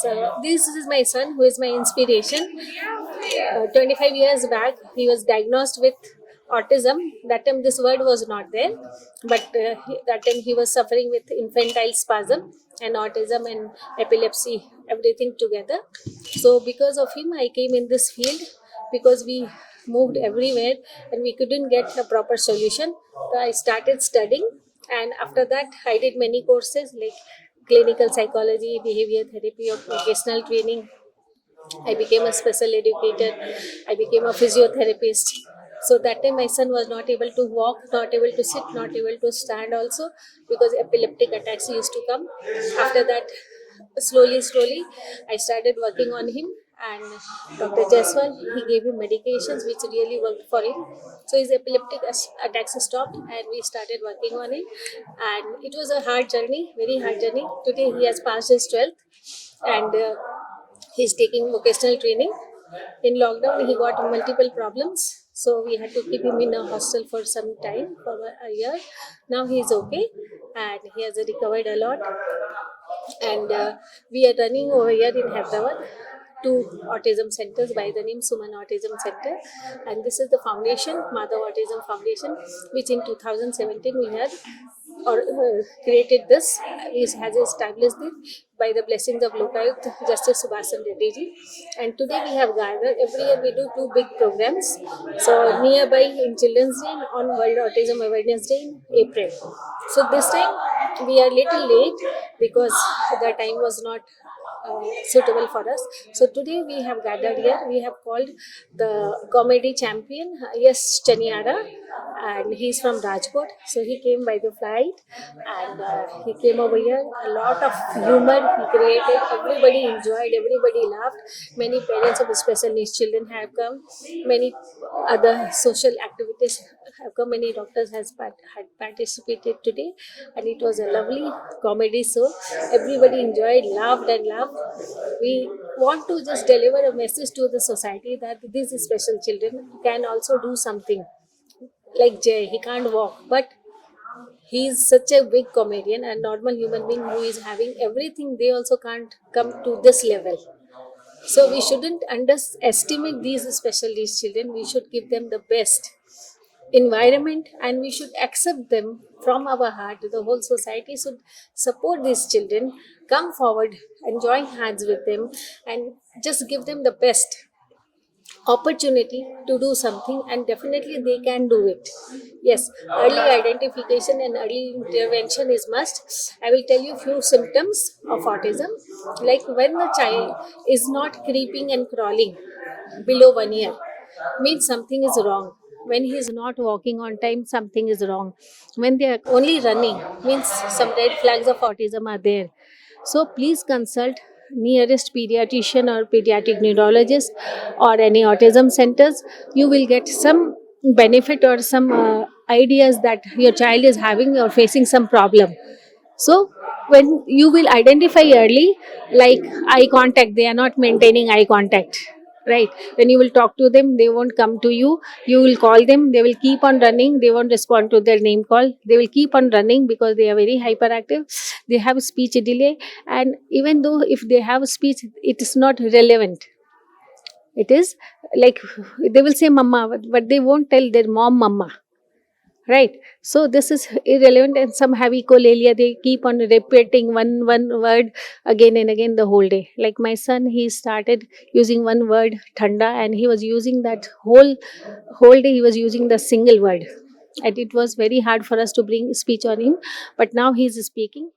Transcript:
So this is my son, who is my inspiration. 25 years back, he was diagnosed with autism. That time, this word was not there, but that time he was suffering with infantile spasm and autism and epilepsy, everything together. So because of him, I came in this field because we moved everywhere and we couldn't get a proper solution. So I started studying, and after that, I did many courses like clinical psychology, behavior therapy, or vocational training. I became a special educator. I became a physiotherapist. So that time my son was not able to walk, not able to sit, not able to stand also, because epileptic attacks used to come. After that, slowly, I started working on him, and Dr. Jaiswal, he gave him medications which really worked for him. So his epileptic attacks stopped, and we started working on it. And it was a hard journey, very hard journey. Today he has passed his 12th, and he's taking vocational training. In lockdown, he got multiple problems, so we had to keep him in a hostel for some time, for a year. Now he's okay, and he has recovered a lot. And we are running over here in Hyderabad two autism centers by the name Suman Autism Center, and this is the foundation, Madhav Autism Foundation, which in 2017 we had or created this. He has established it by the blessings of Lokayukt Justice Subhasan Reddy ji. And today we have gathered, every year we do two big programs. So nearby in Children's Day on World Autism Awareness Day in April. So this time we are little late because the time was not suitable for us. So today we have gathered here. We have called the comedy champion, yes, Chaniara, and he's from Rajkot. So he came by the flight, and he came over here. A lot of humor he created. Everybody enjoyed. Everybody laughed. Many parents of special needs children have come. Many other social activities have come. Many doctors had participated today, and it was a lovely comedy show. Everybody enjoyed, laughed, and laughed. We want to just deliver a message to the society that these special children can also do something. Like Jay, he can't walk, but he is such a big comedian and normal human being who is having everything. They also can't come to this level. So we shouldn't underestimate these special needs children. We should give them the best environment, and we should accept them from our heart. The whole society should support these children, come forward and join hands with them, and just give them the best opportunity to do something, and definitely they can do it. Yes, early identification and early intervention is must. I will tell you few symptoms of autism, like when the child is not creeping and crawling below 1 year, means something is wrong. When he is not walking on time, something is wrong. When they are only running, means some red flags of autism are there. So please consult nearest pediatrician or pediatric neurologist or any autism centers. You will get some benefit or some ideas that your child is having or facing some problem. So when you will identify early, like eye contact, they are not maintaining eye contact, right? When you will talk to them, they won't come to you. You will call them, they will keep on running, they won't respond to their name call, they will keep on running because they are very hyperactive. They have speech delay, and even though if they have speech, it is not relevant. It is like they will say mama, but they won't tell their mom mama, right? So this is irrelevant. And some have echolalia, they keep on repeating one word again and again the whole day. Like my son, he started using one word thanda, and he was using that whole day, he was using the single word, and it was very hard for us to bring speech on him. But now he is speaking,